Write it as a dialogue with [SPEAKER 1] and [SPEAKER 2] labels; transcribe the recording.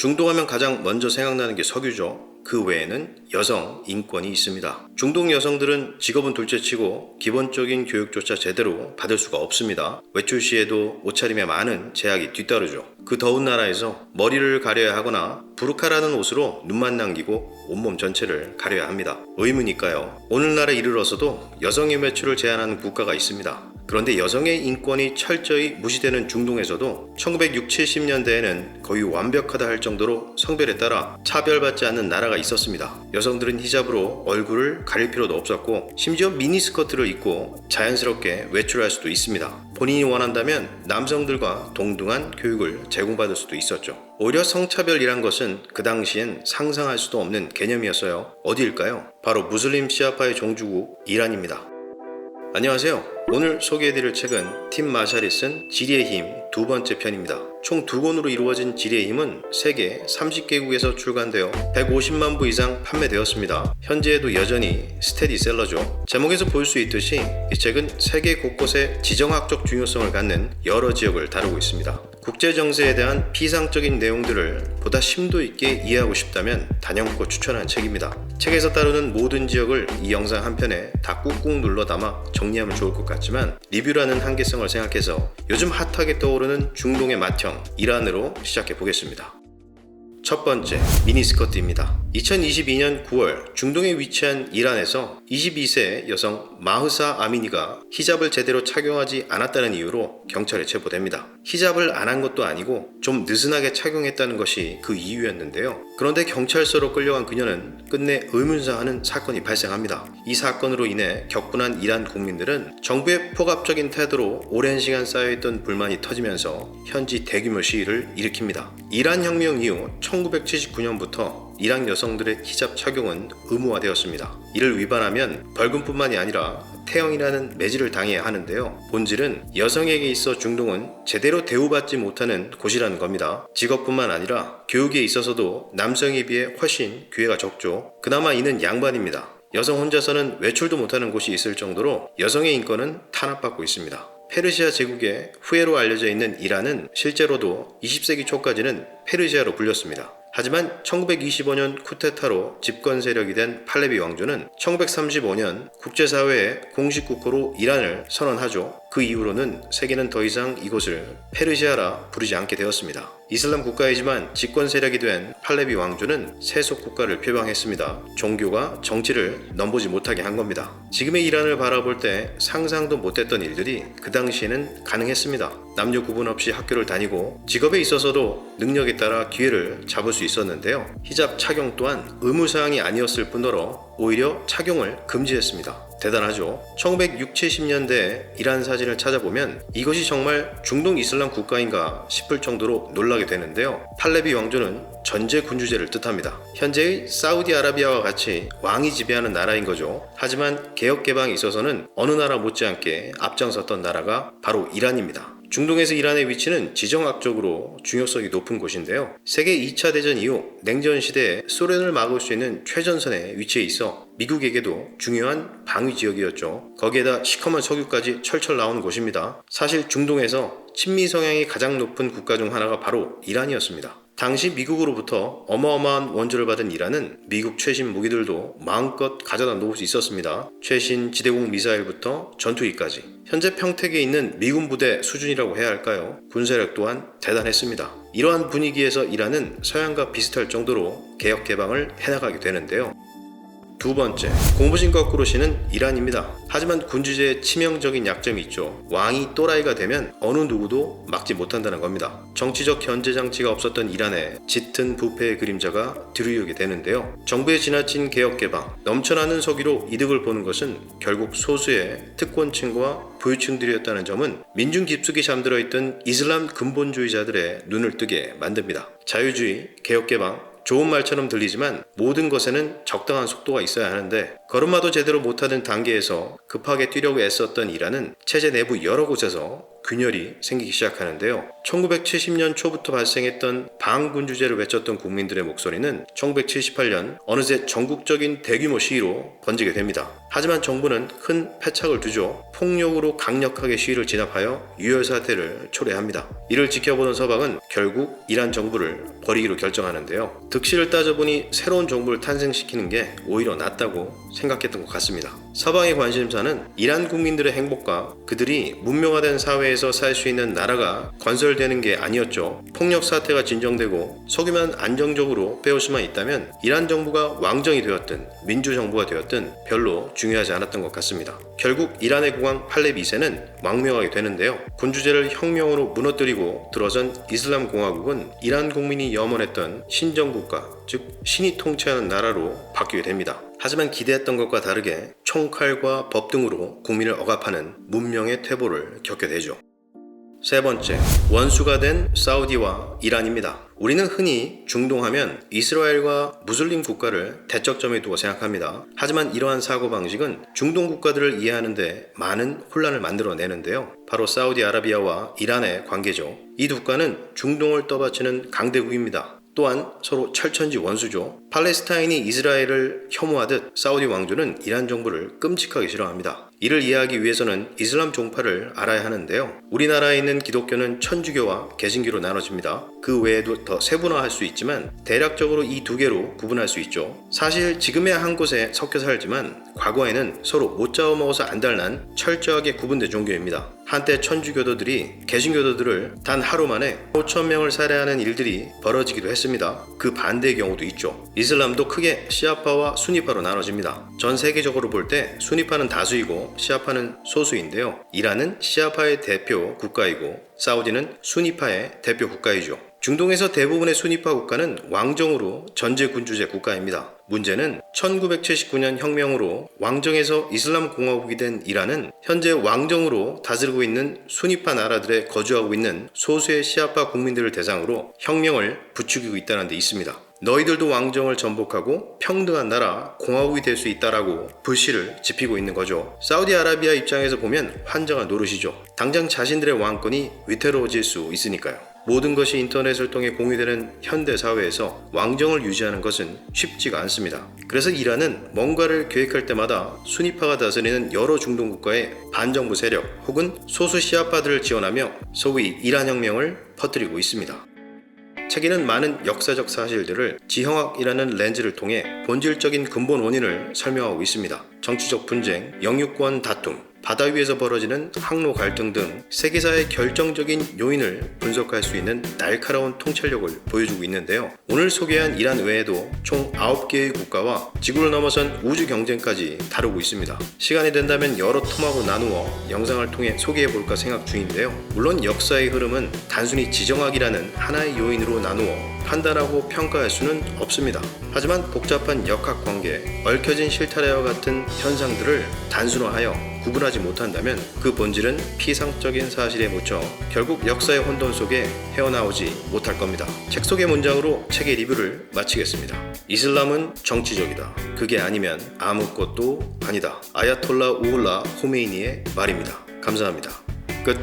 [SPEAKER 1] 중동하면 가장 먼저 생각나는 게 석유죠. 그 외에는 여성 인권이 있습니다. 중동 여성들은 직업은 둘째치고 기본적인 교육조차 제대로 받을 수가 없습니다. 외출 시에도 옷차림에 많은 제약이 뒤따르죠. 그 더운 나라에서 머리를 가려야 하거나 부르카라는 옷으로 눈만 남기고 온몸 전체를 가려야 합니다. 의무니까요. 오늘날에 이르러서도 여성의 외출을 제한하는 국가가 있습니다. 그런데 여성의 인권이 철저히 무시되는 중동에서도 1960, 70년대에는 거의 완벽하다 할 정도로 성별에 따라 차별받지 않는 나라가 있었습니다. 여성들은 히잡으로 얼굴을 가릴 필요도 없었고 심지어 미니스커트를 입고 자연스럽게 외출할 수도 있습니다. 본인이 원한다면 남성들과 동등한 교육을 제공받을 수도 있었죠. 오히려 성차별이란 것은 그 당시엔 상상할 수도 없는 개념이었어요. 어디일까요? 바로 무슬림 시아파의 종주국 이란입니다. 안녕하세요. 오늘 소개해드릴 책은 팀 마샬이 쓴 지리의 힘 두 번째 편입니다. 총 2권으로 이루어진 지리의 힘은 세계 30개국에서 출간되어 150만 부 이상 판매되었습니다. 현재에도 여전히 스테디셀러죠. 제목에서 볼 수 있듯이 이 책은 세계 곳곳에 지정학적 중요성을 갖는 여러 지역을 다루고 있습니다. 국제정세에 대한 피상적인 내용들을 보다 심도 있게 이해하고 싶다면 단연코 추천하는 책입니다. 책에서 다루는 모든 지역을 이 영상 한 편에 다 꾹꾹 눌러 담아 정리하면 좋을 것 같지만 리뷰라는 한계성을 생각해서 요즘 핫하게 떠오르는 중동의 맏형 이란으로 시작해 보겠습니다. 첫 번째, 미니스커트입니다. 2022년 9월 중동에 위치한 이란에서 22세 여성 마흐사 아미니가 히잡을 제대로 착용하지 않았다는 이유로 경찰에 체포됩니다. 히잡을 안 한 것도 아니고 좀 느슨하게 착용했다는 것이 그 이유였는데요. 그런데 경찰서로 끌려간 그녀는 끝내 의문사하는 사건이 발생합니다. 이 사건으로 인해 격분한 이란 국민들은 정부의 폭압적인 태도로 오랜 시간 쌓여있던 불만이 터지면서 현지 대규모 시위를 일으킵니다. 이란 혁명 이후 1979년부터 이란 여성들의 히잡 착용은 의무화되었습니다. 이를 위반하면 벌금뿐만이 아니라 태형이라는 매질을 당해야 하는데요. 본질은 여성에게 있어 중동은 제대로 대우받지 못하는 곳이라는 겁니다. 직업뿐만 아니라 교육에 있어서도 남성에 비해 훨씬 기회가 적죠. 그나마 이는 양반입니다. 여성 혼자서는 외출도 못하는 곳이 있을 정도로 여성의 인권은 탄압받고 있습니다. 페르시아 제국의 후예로 알려져 있는 이란은 실제로도 20세기 초까지는 페르시아로 불렸습니다. 하지만 1925년 쿠데타로 집권 세력이 된 팔레비 왕조는 1935년 국제사회의 공식 국호로 이란을 선언하죠. 그 이후로는 세계는 더 이상 이곳을 페르시아라 부르지 않게 되었습니다. 이슬람 국가이지만 집권 세력이 된 팔레비 왕조는 세속 국가를 표방했습니다. 종교가 정치를 넘보지 못하게 한 겁니다. 지금의 이란을 바라볼 때 상상도 못했던 일들이 그 당시에는 가능했습니다. 남녀 구분 없이 학교를 다니고 직업에 있어서도 능력에 따라 기회를 잡을 수 있었는데요. 히잡 착용 또한 의무사항이 아니었을 뿐더러 오히려 착용을 금지했습니다. 대단하죠. 1960, 70년대 이란 사진을 찾아보면 이것이 정말 중동 이슬람 국가인가 싶을 정도로 놀라게 되는데요. 팔레비 왕조는 전제 군주제를 뜻합니다. 현재의 사우디아라비아와 같이 왕이 지배하는 나라인 거죠. 하지만 개혁 개방에 있어서는 어느 나라 못지않게 앞장섰던 나라가 바로 이란입니다. 중동에서 이란의 위치는 지정학적으로 중요성이 높은 곳인데요. 세계 2차 대전 이후 냉전 시대에 소련을 막을 수 있는 최전선에 위치해 있어 미국에게도 중요한 방위 지역이었죠. 거기에다 시커먼 석유까지 철철 나오는 곳입니다. 사실 중동에서 친미 성향이 가장 높은 국가 중 하나가 바로 이란이었습니다. 당시 미국으로부터 어마어마한 원조를 받은 이란은 미국 최신 무기들도 마음껏 가져다 놓을 수 있었습니다. 최신 지대공 미사일부터 전투기까지. 현재 평택에 있는 미군 부대 수준이라고 해야 할까요? 군사력 또한 대단했습니다. 이러한 분위기에서 이란은 서양과 비슷할 정도로 개혁 개방을 해나가게 되는데요. 두 번째, 공부진 거꾸로 시는 이란입니다. 하지만 군주제의 치명적인 약점이 있죠. 왕이 또라이가 되면 어느 누구도 막지 못한다는 겁니다. 정치적 견제 장치가 없었던 이란에 짙은 부패의 그림자가 드리우게 되는데요. 정부의 지나친 개혁 개방, 넘쳐나는 석유로 이득을 보는 것은 결국 소수의 특권층과 부유층들이었다는 점은 민중 깊숙이 잠들어 있던 이슬람 근본주의자들의 눈을 뜨게 만듭니다. 자유주의, 개혁 개방, 좋은 말처럼 들리지만 모든 것에는 적당한 속도가 있어야 하는데 걸음마도 제대로 못하는 단계에서 급하게 뛰려고 애썼던 이란은 체제 내부 여러 곳에서 균열이 생기기 시작하는데요. 1970년 초부터 발생했던 반군주제를 외쳤던 국민들의 목소리는 1978년 어느새 전국적인 대규모 시위로 번지게 됩니다. 하지만 정부는 큰 패착을 두죠. 폭력으로 강력하게 시위를 진압하여 유혈 사태를 초래합니다. 이를 지켜보던 서방은 결국 이란 정부를 버리기로 결정하는데요. 득실을 따져보니 새로운 정부를 탄생시키는 게 오히려 낫다고 생각했던 것 같습니다. 서방의 관심사는 이란 국민들의 행복과 그들이 문명화된 사회에서 살 수 있는 나라가 건설되는 게 아니었죠. 폭력 사태가 진정되고 석유만 안정적으로 빼올 수만 있다면 이란 정부가 왕정이 되었든 민주정부가 되었든 별로 중요하지 않았던 것 같습니다. 결국 이란의 국왕 팔렙 2세는 왕명하게 되는데요. 군주제를 혁명으로 무너뜨리고 들어선 이슬람 공화국은 이란 국민이 염원했던 신정국가, 즉 신이 통치하는 나라로 바뀌게 됩니다. 하지만 기대했던 것과 다르게 총칼과 법 등으로 국민을 억압하는 문명의 퇴보를 겪게 되죠. 세 번째, 원수가 된 사우디와 이란입니다. 우리는 흔히 중동하면 이스라엘과 무슬림 국가를 대척점에 두고 생각합니다. 하지만 이러한 사고방식은 중동 국가들을 이해하는데 많은 혼란을 만들어내는데요. 바로 사우디아라비아와 이란의 관계죠. 이 두 국가는 중동을 떠받치는 강대국입니다. 또한 서로 철천지 원수죠. 팔레스타인이 이스라엘을 혐오하듯 사우디 왕조는 이란 정부를 끔찍하게 싫어합니다. 이를 이해하기 위해서는 이슬람 종파를 알아야 하는데요. 우리나라에 있는 기독교는 천주교와 개신교로 나눠집니다. 그 외에도 더 세분화할 수 있지만 대략적으로 이 두 개로 구분할 수 있죠. 사실 지금의 한 곳에 섞여 살지만 과거에는 서로 못 잡아먹어서 안달난 철저하게 구분된 종교입니다. 한때 천주교도들이 개신교도들을 단 하루 만에 5,000명을 살해하는 일들이 벌어지기도 했습니다. 그 반대의 경우도 있죠. 이슬람도 크게 시아파와 수니파로 나눠집니다. 전 세계적으로 볼 때 수니파는 다수이고 시아파는 소수인데요. 이란은 시아파의 대표 국가이고 사우디는 수니파의 대표 국가이죠. 중동에서 대부분의 수니파 국가는 왕정으로 전제군주제 국가입니다. 문제는 1979년 혁명으로 왕정에서 이슬람 공화국이 된 이란은 현재 왕정으로 다스리고 있는 수니파 나라들에 거주하고 있는 소수의 시아파 국민들을 대상으로 혁명을 부추기고 있다는 데 있습니다. 너희들도 왕정을 전복하고 평등한 나라, 공화국이 될 수 있다라고 불씨를 지피고 있는 거죠. 사우디아라비아 입장에서 보면 환장한 노릇이죠. 당장 자신들의 왕권이 위태로워질 수 있으니까요. 모든 것이 인터넷을 통해 공유되는 현대 사회에서 왕정을 유지하는 것은 쉽지가 않습니다. 그래서 이란은 뭔가를 계획할 때마다 수니파가 다스리는 여러 중동 국가의 반정부 세력 혹은 소수 시아파들을 지원하며 소위 이란 혁명을 퍼뜨리고 있습니다. 책에는 많은 역사적 사실들을 지형학이라는 렌즈를 통해 본질적인 근본 원인을 설명하고 있습니다. 정치적 분쟁, 영유권 다툼, 바다 위에서 벌어지는 항로 갈등 등 세계사의 결정적인 요인을 분석할 수 있는 날카로운 통찰력을 보여주고 있는데요. 오늘 소개한 이란 외에도 총 9개의 국가와 지구를 넘어선 우주 경쟁까지 다루고 있습니다. 시간이 된다면 여러 토막으로 나누어 영상을 통해 소개해볼까 생각 중인데요. 물론 역사의 흐름은 단순히 지정학이라는 하나의 요인으로 나누어 판단하고 평가할 수는 없습니다. 하지만 복잡한 역학관계, 얽혀진 실타래와 같은 현상들을 단순화하여 구분하지 못한다면 그 본질은 피상적인 사실에 묻혀 결국 역사의 혼돈 속에 헤어나오지 못할 겁니다. 책 속의 문장으로 책의 리뷰를 마치겠습니다. 이슬람은 정치적이다. 그게 아니면 아무것도 아니다. 아야톨라 우울라 호메이니의 말입니다. 감사합니다. 끝.